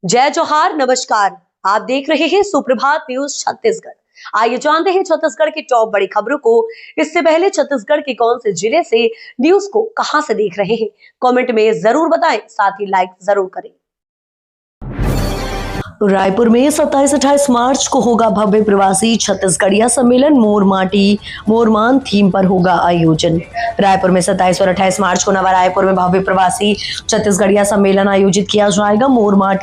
जय जोहार, नमस्कार। आप देख रहे हैं सुप्रभात न्यूज छत्तीसगढ़। आइए जानते हैं छत्तीसगढ़ की टॉप बड़ी खबरों को। इससे पहले छत्तीसगढ़ के कौन से जिले से न्यूज को कहां से देख रहे हैं, कमेंट में जरूर बताएं, साथ ही लाइक जरूर करें। रायपुर में 27-28 मार्च को होगा भव्य प्रवासी छत्तीसगढ़िया सम्मेलन। मोरमान थीम पर होगा आयोजन। रायपुर में 27 और 28 मार्च को नवा रायपुर में भव्य प्रवासी छत्तीसगढ़िया सम्मेलन आयोजित किया जाएगा। मोरमान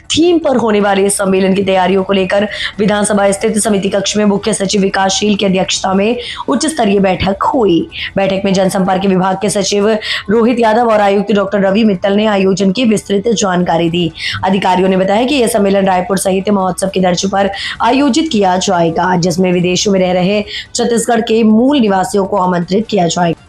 थीम पर होने वाले इस सम्मेलन की तैयारियों को लेकर विधानसभा स्थित समिति कक्ष में मुख्य सचिव विकासशील की अध्यक्षता में उच्च स्तरीय बैठक हुई। बैठक में जनसंपर्क विभाग के सचिव रोहित यादव और आयुक्त डॉक्टर रवि मित्तल ने आयोजन की विस्तृत जानकारी दी। अधिकारियों ने बताया कि यह सम्मेलन रायपुर साहित्य महोत्सव की तर्ज पर आयोजित किया जाएगा, जिसमें विदेशों में रह रहे छत्तीसगढ़ के मूल निवासियों को आमंत्रित किया जाएगा।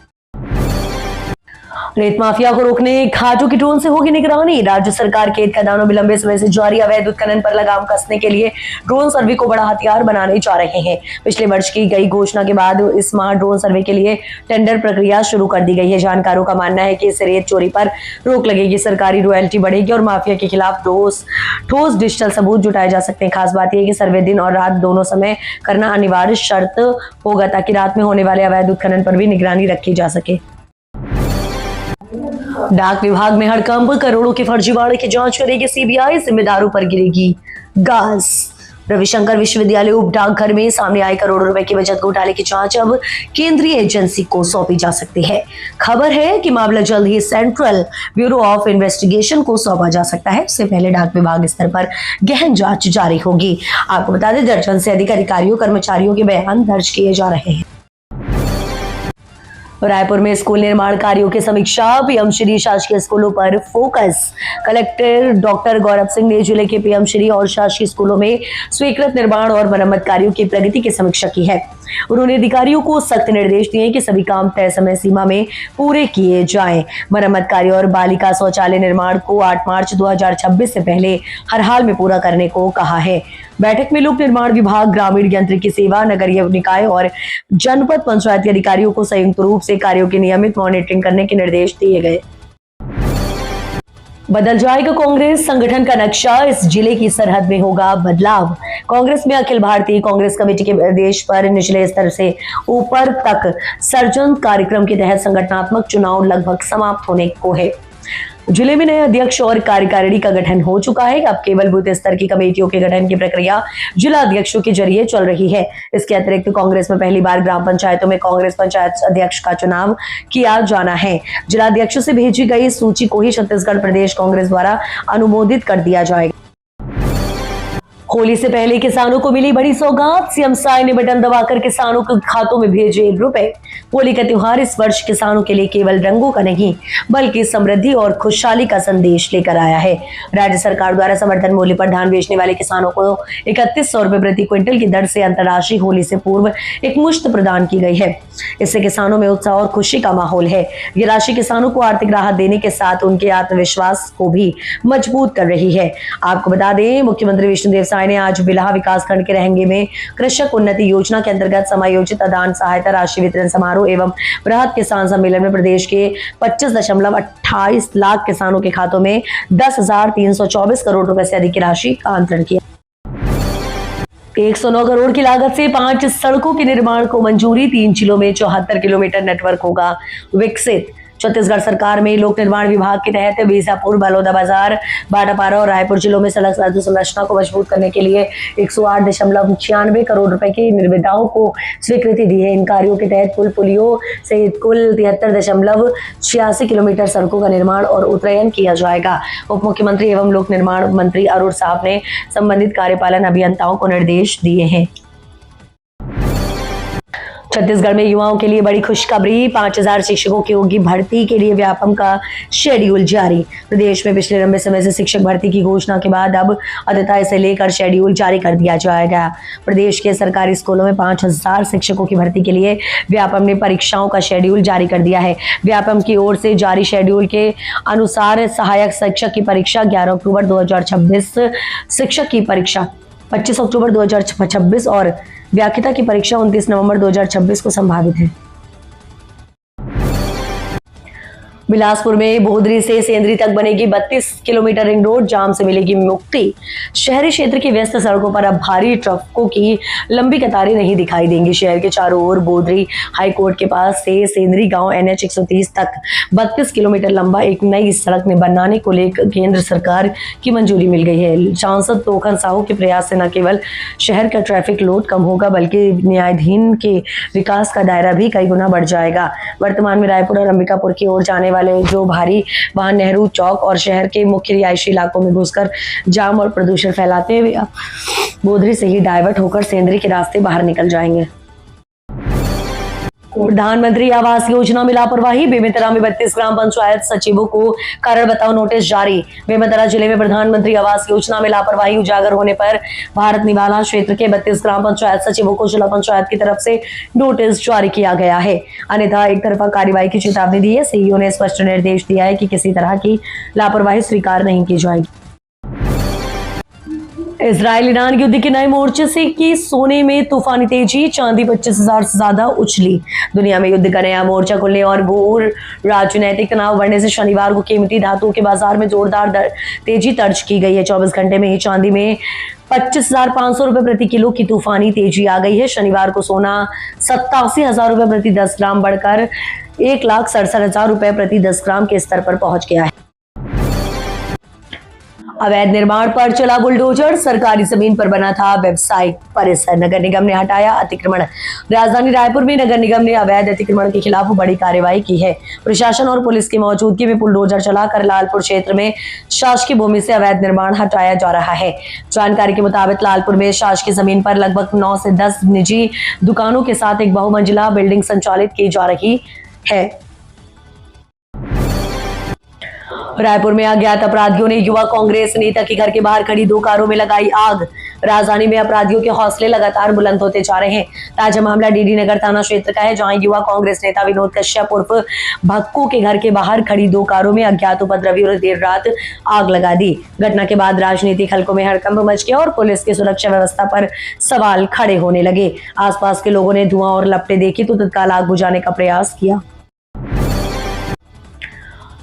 रेत माफिया को रोकने घाटों की ड्रोन से होगी निगरानी। राज्य सरकार के खदानों में लंबे समय से जारी अवैध उत्खनन पर लगाम कसने के लिए ड्रोन सर्वे को बड़ा हथियार बनाने जा रहे हैं। पिछले वर्ष की गई घोषणा के बाद इस माह ड्रोन सर्वे के लिए टेंडर प्रक्रिया शुरू कर दी गई है। जानकारों का मानना है कि इससे रेत चोरी पर रोक लगेगी, सरकारी रॉयल्टी बढ़ेगी और माफिया के खिलाफ ठोस डिजिटल सबूत जुटाए जा सकते हैं। खास बात यह है कि सर्वे दिन और रात दोनों समय करना अनिवार्य शर्त होगा, ताकि रात में होने वाले अवैध उत्खनन पर भी निगरानी रखी जा सके। डाक विभाग में हड़कंप, करोड़ों के फर्जीवाड़े की जांच करेगी सीबीआई, जिम्मेदारों पर गिरेगी गाज। रविशंकर विश्वविद्यालय उप डाकघर में सामने आए करोड़ों रुपए की बचत घोटाले की जांच अब केंद्रीय एजेंसी को सौंपी जा सकती है। खबर है कि मामला जल्द ही सेंट्रल ब्यूरो ऑफ इन्वेस्टिगेशन को सौंपा जा सकता है। इससे पहले डाक विभाग स्तर पर गहन जांच जारी होगी। आपको बता दें, दर्जन से अधिक अधिकारियों कर्मचारियों के बयान दर्ज किए जा रहे हैं। रायपुर में स्कूल निर्माण कार्यों की समीक्षा, पीएम श्री शासकीय स्कूलों पर focus. Collector doctor Gaurav Singh ने जिले के पीएम श्री और शासकीय स्कूलों में स्वीकृत निर्माण और मरम्मत कार्यों की प्रगति की समीक्षा की है। उन्होंने अधिकारियों को सख्त निर्देश दिए कि सभी काम तय समय सीमा में पूरे किए जाएं। मरम्मत कार्य और बालिका शौचालय निर्माण को 8 मार्च 2026 से पहले हर हाल में पूरा करने को कहा है। बैठक में लोक निर्माण विभाग, ग्रामीण यांत्रिकी सेवा, नगरीय निकाय और जनपद पंचायत अधिकारियों को संयुक्त रूप से कार्यों की नियमित मॉनिटरिंग करने के निर्देश दिए गए। बदल जाएगा कांग्रेस संगठन का नक्शा, इस जिले की सरहद में होगा बदलाव। कांग्रेस में अखिल भारतीय कांग्रेस कमेटी के आदेश पर निचले स्तर से ऊपर तक सर्जन कार्यक्रम के तहत संगठनात्मक चुनाव लगभग समाप्त होने को है। जिले में नए अध्यक्ष और कार्यकारिणी का गठन हो चुका है। अब केवल बूथ स्तर की कमेटियों के गठन की प्रक्रिया जिला अध्यक्षों के जरिए चल रही है। इसके अतिरिक्त कांग्रेस में पहली बार ग्राम पंचायतों में कांग्रेस पंचायत अध्यक्ष का चुनाव किया जाना है। जिला अध्यक्षों से भेजी गई सूची को ही छत्तीसगढ़ प्रदेश कांग्रेस द्वारा अनुमोदित कर दिया जाएगा। होली से पहले किसानों को मिली बड़ी सौगात, सीएम साय ने बटन दबाकर किसानों के खातों में भेजे रुपए। होली का त्योहार इस वर्ष किसानों के लिए केवल रंगों का नहीं, बल्कि समृद्धि और खुशहाली का संदेश लेकर आया है। राज्य सरकार द्वारा समर्थन मूल्य पर धान बेचने वाले किसानों को 3100 रुपए प्रति क्विंटल की दर से अंतर्राष्ट्रीय होली से पूर्व एक मुश्त प्रदान की गई है। इससे किसानों में उत्साह और खुशी का माहौल है। ये राशि किसानों को आर्थिक राहत देने के साथ उनके आत्मविश्वास को भी मजबूत कर रही है। आपको बता दें, मुख्यमंत्री विष्णुदेव साय ने आज बिलाहा विकासखंड के रहंगे में कृषक उन्नति योजना के अंतर्गत समायोजित अदान सहायता राशि वितरण समारोह एवं बृहद किसान सम्मेलन में प्रदेश के 25.28 लाख किसानों के खातों में 10,324 करोड़ रुपए से अधिक की राशि का अंतरण किया। 109 करोड़ की लागत से 5 सड़कों के निर्माण को मंजूरी, 3 जिलों में 74 किलोमीटर नेटवर्क होगा विकसित। छत्तीसगढ़ सरकार में लोक निर्माण विभाग के तहत बीजापुर, बलौदाबाजार, भाटापारा और रायपुर जिलों में सड़क संरचना को मजबूत करने के लिए 108.96 करोड़ रुपए की निर्विदाओं को स्वीकृति दी है। इन कार्यों के तहत पुल पुलियों सहित कुल 73.86 किलोमीटर सड़कों का निर्माण और उन्नयन किया जाएगा। उप मुख्यमंत्री एवं लोक निर्माण मंत्री अरुण साहब ने संबंधित कार्यपालन अभियंताओं को निर्देश दिए हैं। छत्तीसगढ़ में युवाओं के लिए बड़ी खुशखबरी, 5000 शिक्षकों की होगी भर्ती के लिए व्यापम का शेड्यूल जारी। प्रदेश में पिछले लंबे समय से शिक्षक भर्ती की घोषणा के बाद अब अंततः इसे लेकर शेड्यूल जारी कर दिया जाएगा। प्रदेश के सरकारी स्कूलों में 5000 शिक्षकों की भर्ती के लिए व्यापम ने परीक्षाओं का शेड्यूल जारी कर दिया है। व्यापम की ओर से जारी शेड्यूल के अनुसार सहायक शिक्षक की परीक्षा 11 अक्टूबर 2026, शिक्षक की परीक्षा 25 अक्टूबर 2026 और व्याख्याता की परीक्षा 29 नवंबर 2026 को संभावित है। बिलासपुर में बोधरी से सेंद्री तक बनेगी 32 किलोमीटर रिंग रोड, जाम से मिलेगी मुक्ति। शहरी क्षेत्र की व्यस्त सड़कों पर अब भारी ट्रकों की लंबी कतारें नहीं दिखाई देंगी। शहर के चारों ओर बोधरी हाई कोर्ट के पास से सेंद्री गांव NH 130 तक 32 किलोमीटर लंबा एक नई सड़क बनाने को लेकर केंद्र सरकार की मंजूरी मिल गई है। सांसद तोखन साहू के प्रयास से न केवल शहर का ट्रैफिक लोड कम होगा बल्कि न्यायाधीन के विकास का दायरा भी कई गुना बढ़ जाएगा। वर्तमान में रायपुर और अंबिकापुर की ओर जाने वाले जो भारी वाहन नेहरू चौक और शहर के मुख्य रिहायशी इलाकों में घुसकर जाम और प्रदूषण फैलाते हुए बोधरी से ही डाइवर्ट होकर सेंद्री के रास्ते बाहर निकल जाएंगे। प्रधानमंत्री आवास योजना में लापरवाही, बेमेतरा में 32 ग्राम पंचायत सचिवों को कारण बताओ नोटिस जारी। बेमेतरा जिले में प्रधानमंत्री आवास योजना में लापरवाही उजागर होने पर भारत निवाला क्षेत्र के 32 ग्राम पंचायत सचिवों को जिला पंचायत की तरफ से नोटिस जारी किया गया है। अन्यथा एक तरफा कार्रवाई की चेतावनी दी है। सीईओ ने स्पष्ट निर्देश दिया है कि किसी तरह की लापरवाही स्वीकार नहीं की जाएगी। इजरायल ईरान युद्ध के नए मोर्चे से की सोने में तूफानी तेजी, चांदी 25,000 से ज्यादा उछली। दुनिया में युद्ध का नया मोर्चा खुलने और भूर राजनीतिक तनाव बढ़ने से शनिवार को कीमती धातुओं के बाजार में जोरदार तेजी दर्ज की गई है। 24 घंटे में ही चांदी में 25,500 रुपए प्रति किलो की तूफानी तेजी आ गई है। शनिवार को सोना 87,000 रुपए प्रति 10 ग्राम बढ़कर 1,67,000 रुपए प्रति 10 ग्राम के स्तर पर पहुंच गया है। अवैध निर्माण पर चला बुलडोजर, सरकारी जमीन पर बना था वेबसाइट परिसर, नगर निगम ने हटाया अतिक्रमण। राजधानी रायपुर में नगर निगम ने अवैध अतिक्रमण के खिलाफ बड़ी कार्रवाई की है। प्रशासन और पुलिस की मौजूदगी में बुलडोजर चलाकर लालपुर क्षेत्र में शासकीय भूमि से अवैध निर्माण हटाया जा रहा है। जानकारी के मुताबिक लालपुर में शासकीय जमीन पर लगभग 9 से 10 निजी दुकानों के साथ एक बहुमंजिला बिल्डिंग संचालित की जा रही है। रायपुर में अज्ञात अपराधियों ने युवा कांग्रेस नेता के घर के बाहर खड़ी 2 कारों में लगाई आग। राजधानी में अपराधियों के हौसले लगातार बुलंद होते जा रहे हैं। ताजा मामला डीडी नगर थाना क्षेत्र का है, जहां युवा कांग्रेस नेता विनोद कश्यप उर्फ भक्कू के घर के बाहर खड़ी 2 कारों में अज्ञात उपद्रवियों ने देर रात आग लगा दी। घटना के बाद राजनीतिक हलकों में हड़कंप मच गया और पुलिस की सुरक्षा व्यवस्था पर सवाल खड़े होने लगे। आसपास के लोगों ने धुआं और लपटें देखी तो तत्काल आग बुझाने का प्रयास किया।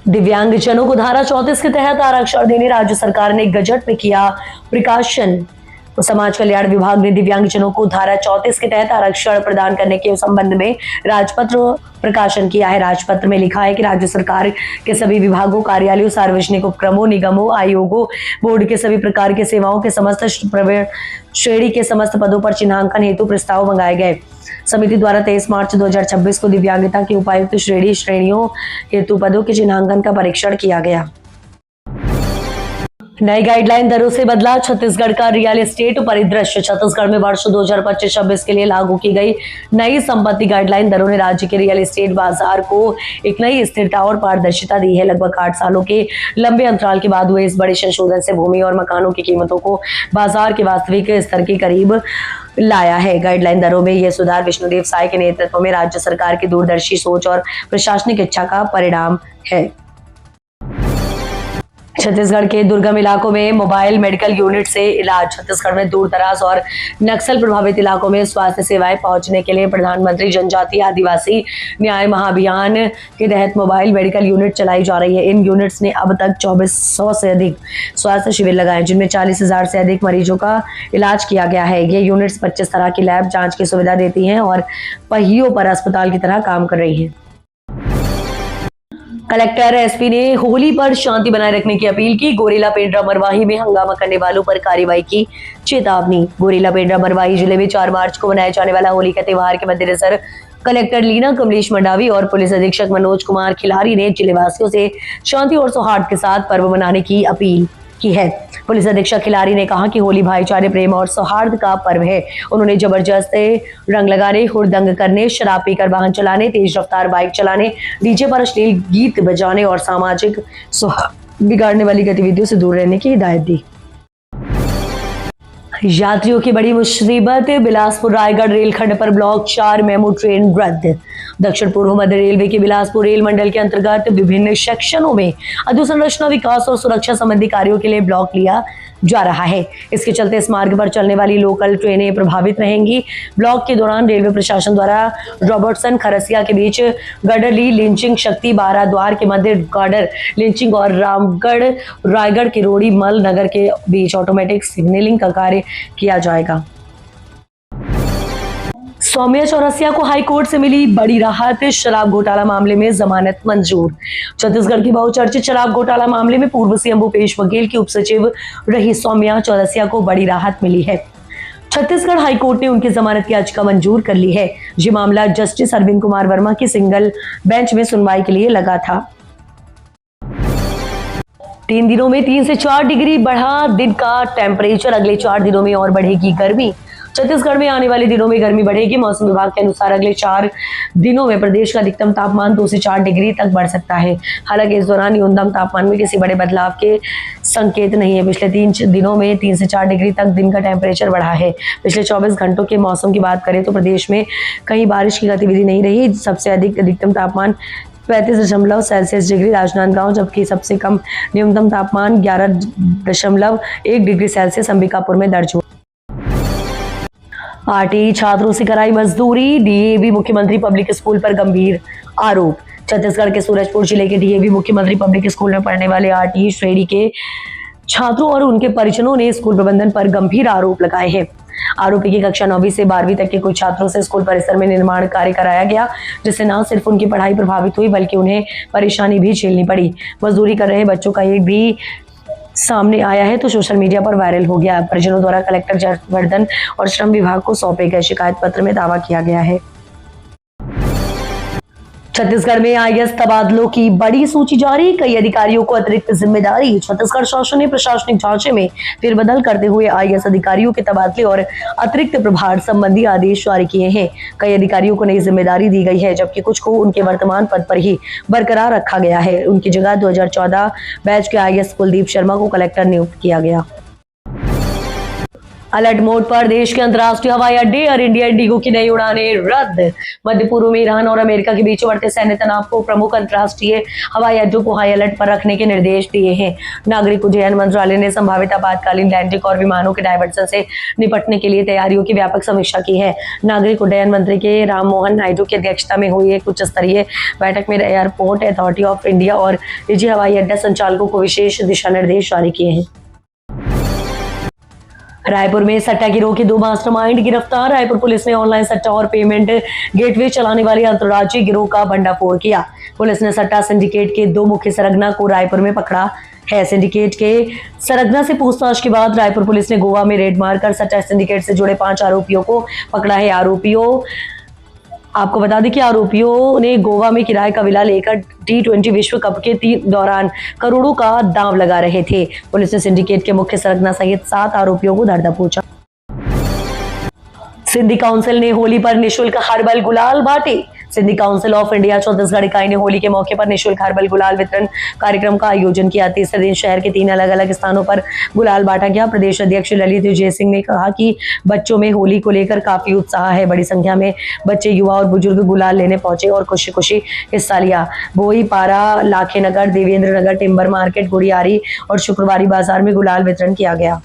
दिव्यांगजनों को धारा 34 के तहत आरक्षण देने राज्य सरकार ने गजट में किया प्रकाशन। समाज कल्याण विभाग ने दिव्यांगजनों को धारा 34 के तहत आरक्षण प्रदान करने के संबंध में राजपत्र प्रकाशन किया है। राजपत्र में लिखा है कि राज्य सरकार के सभी विभागों, कार्यालयों, सार्वजनिक उपक्रमों, निगमों, आयोगों, बोर्ड के सभी प्रकार के सेवाओं के समस्त श्रेणी के समस्त पदों पर चिन्हांकन हेतु प्रस्ताव मंगाए गए। समिति द्वारा 23 मार्च 2026 को दिव्यांगता की उपायुक्त श्रेणियों हेतु पदों के चिन्हांकन का परीक्षण किया गया। नई गाइडलाइन दरों से बदला छत्तीसगढ़ का रियल एस्टेट परिदृश्य। छत्तीसगढ़ में वर्ष 2025-26 के लिए लागू की गई नई संपत्ति गाइडलाइन दरों ने राज्य के रियल एस्टेट बाजार को एक नई स्थिरता और पारदर्शिता दी है। लगभग 8 सालों के लंबे अंतराल के बाद हुए इस बड़े संशोधन से भूमि और मकानों की कीमतों को बाजार के वास्तविक स्तर के करीब लाया है। गाइडलाइन दरों में यह सुधार विष्णुदेव साय के नेतृत्व में राज्य सरकार की दूरदर्शी सोच और प्रशासनिक इच्छा का परिणाम है। छत्तीसगढ़ के दुर्गम इलाकों में मोबाइल मेडिकल यूनिट से इलाज। छत्तीसगढ़ में दूर दराज और नक्सल प्रभावित इलाकों में स्वास्थ्य सेवाएं पहुंचने के लिए प्रधानमंत्री जनजातीय आदिवासी न्याय महाअभियान के तहत मोबाइल मेडिकल यूनिट चलाई जा रही है। इन यूनिट्स ने अब तक 2400 से अधिक स्वास्थ्य शिविर लगाए, जिनमें 40,000 से अधिक मरीजों का इलाज किया गया है। ये यूनिट्स 25 तरह की लैब जाँच की सुविधा देती हैं और पहियों पर अस्पताल की तरह काम कर रही है। कलेक्टर एसपी ने होली पर शांति बनाए रखने की अपील की। गोरेला पेंड्रा मरवाही में हंगामा करने वालों पर कार्रवाई की चेतावनी। गोरेला पेंड्रा मरवाही जिले में 4 मार्च को मनाए जाने वाला होली के त्योहार के मद्देनजर कलेक्टर लीना कमलेश मंडावी और पुलिस अधीक्षक मनोज कुमार खिलारी ने जिलेवासियों से शांति और सौहार्द के साथ पर्व मनाने की अपील की है। पुलिस अधीक्षक खिलारी ने कहा कि होली भाईचारे, प्रेम और सौहार्द का पर्व है। उन्होंने जबरदस्त रंग लगाने, हुड़दंग करने, शराब पीकर वाहन चलाने, तेज रफ्तार बाइक चलाने, डीजे पर अश्लील गीत बजाने और सामाजिक बिगाड़ने वाली गतिविधियों से दूर रहने की हिदायत दी। यात्रियों की बड़ी मुसीबत, बिलासपुर रायगढ़ रेलखंड पर ब्लॉक 4 मेमू ट्रेन रद्द। दक्षिण पूर्व मध्य रेलवे के बिलासपुर रेल मंडल के अंतर्गत विभिन्न सेक्शनों में अधोसंरचना विकास और सुरक्षा संबंधी कार्यों के लिए ब्लॉक लिया जा रहा है। इसके चलते इस मार्ग पर चलने वाली लोकल ट्रेनें प्रभावित रहेंगी। ब्लॉक के दौरान रेलवे प्रशासन द्वारा रॉबर्टसन खरसिया के बीच गडरली लिंचिंग, शक्ति बारा द्वार के मध्य गार्डर लिंचिंग और रामगढ़ रायगढ़ के रोड़ी मल नगर के बीच ऑटोमेटिक सिग्नलिंग का कार्य किया जाएगा। सौम्या चौरसिया को हाईकोर्ट से मिली बड़ी राहत, शराब घोटाला मामले में जमानत मंजूर। छत्तीसगढ़ की बहुचर्चित शराब घोटाला मामले में पूर्व सीएम भूपेश बघेल की उपसचिव रही सौम्या चौरसिया को बड़ी राहत मिली है। छत्तीसगढ़ हाईकोर्ट ने उनकी जमानत की याचिका मंजूर कर ली है। ये मामला जस्टिस अरविंद कुमार वर्मा की सिंगल बेंच में सुनवाई के लिए लगा था। 3 दिनों में 3 से 4 डिग्री बढ़ा दिन का टेम्परेचर, अगले 4 दिनों में और बढ़ेगी गर्मी। छत्तीसगढ़ में आने वाले दिनों में गर्मी बढ़ेगी। मौसम विभाग के अनुसार अगले 4 दिनों में प्रदेश का अधिकतम तापमान 2 से 4 डिग्री तक बढ़ सकता है। हालांकि इस दौरान न्यूनतम तापमान में किसी बड़े बदलाव के संकेत नहीं है। पिछले 3 दिनों में 3 से 4 डिग्री तक दिन का टेम्परेचर बढ़ा है। पिछले 24 घंटों के मौसम की बात करें तो प्रदेश में कहीं बारिश की गतिविधि नहीं रही। सबसे अधिक अधिकतम तापमान 35.7 डिग्री राजनांदगांव, जबकि सबसे कम न्यूनतम तापमान 11.1 डिग्री सेल्सियस अंबिकापुर में दर्ज हुआ। आरटीई छात्रों से कराई मजदूरी, डीएवी मुख्यमंत्री पब्लिक स्कूल पर गंभीर आरोप। छत्तीसगढ़ के सूरजपुर जिले के डीएवी मुख्यमंत्री पब्लिक स्कूल में पढ़ने वाले आरटीई श्रेणी के छात्रों और उनके परिजनों ने स्कूल प्रबंधन पर गंभीर आरोप लगाए हैं। आरोपी की कक्षा 9वीं से 12वीं तक के कुछ छात्रों से स्कूल परिसर में निर्माण कार्य कराया गया, जिससे न सिर्फ उनकी पढ़ाई प्रभावित हुई बल्कि उन्हें परेशानी भी झेलनी पड़ी। मजदूरी कर रहे बच्चों का एक भी सामने आया है तो सोशल मीडिया पर वायरल हो गया। परिजनों द्वारा कलेक्टर जयवर्धन और श्रम विभाग को सौंपे गए शिकायत पत्र में दावा किया गया है। छत्तीसगढ़ में आईएएस तबादलों की बड़ी सूची जारी, कई अधिकारियों को अतिरिक्त जिम्मेदारी। छत्तीसगढ़ शासन ने प्रशासनिक ढांचे में फेरबदल करते हुए आईएएस अधिकारियों के तबादले और अतिरिक्त प्रभार संबंधी आदेश जारी किए हैं। कई अधिकारियों को नई जिम्मेदारी दी गई है, जबकि कुछ को उनके वर्तमान पद पर ही बरकरार रखा गया है। उनकी जगह 2014 बैच के आईएएस कुलदीप शर्मा को कलेक्टर नियुक्त किया गया। अलर्ट मोड पर देश के अंतर्राष्ट्रीय हवाई अड्डे, एयर इंडिया इंडिगो की नई उड़ानें रद्द। मध्य पूर्व में ईरान और अमेरिका के बीच बढ़ते सैन्य तनाव को प्रमुख अंतर्राष्ट्रीय हवाई अड्डों को हाई अलर्ट पर रखने के निर्देश दिए हैं। नागरिक उड्डयन मंत्रालय ने संभावित आपातकालीन लैंडिंग और विमानों के डायवर्सन से निपटने के लिए तैयारियों की व्यापक समीक्षा की है। नागरिक उड्डयन मंत्री के राम मोहन नायडू की अध्यक्षता में हुई एक उच्च स्तरीय बैठक में एयरपोर्ट अथॉरिटी ऑफ इंडिया और निजी हवाई अड्डा संचालकों को विशेष दिशा निर्देश जारी किए हैं। रायपुर में सट्टा गिरोह के 2 मास्टरमाइंड गिरफ्तार। रायपुर पुलिस ने ऑनलाइन सट्टा और पेमेंट गेटवे चलाने वाले अंतर्राज्यीय गिरोह का भंडाफोड़ किया। पुलिस ने सट्टा सिंडिकेट के 2 मुख्य सरगना को रायपुर में पकड़ा है। सिंडिकेट के सरगना से पूछताछ के बाद रायपुर पुलिस ने गोवा में रेड मारकर सट्टा सिंडिकेट से जुड़े 5 आरोपियों को पकड़ा है। आपको बता दें कि आरोपियों ने गोवा में किराए का विला लेकर T20 विश्व कप के दौरान करोड़ों का दांव लगा रहे थे। पुलिस ने सिंडिकेट के मुख्य सरगना सहित 7 आरोपियों को धर दबोचा। सिंधी काउंसिल ने होली पर निःशुल्क हर्बल गुलाल बांटे। Sindhi council of India Chhattisgarh इकाई ने होली के मौके पर निःशुल्क हर्बल गुलाल वितरण कार्यक्रम का आयोजन किया। तीसरे दिन शहर के 3 अलग अलग स्थानों पर गुलाल बांटा गया। प्रदेश अध्यक्ष ललित जय सिंह ने कहा कि बच्चों में होली को लेकर काफी उत्साह है। बड़ी संख्या में बच्चे, युवा और बुजुर्ग गुलाल लेने पहुंचे और खुशी खुशी हिस्सा लिया। बोई पारा, लाखे नगर, देवेंद्र नगर, टिम्बर मार्केट, गुड़ियारी और शुक्रवारी बाजार में गुलाल वितरण किया गया।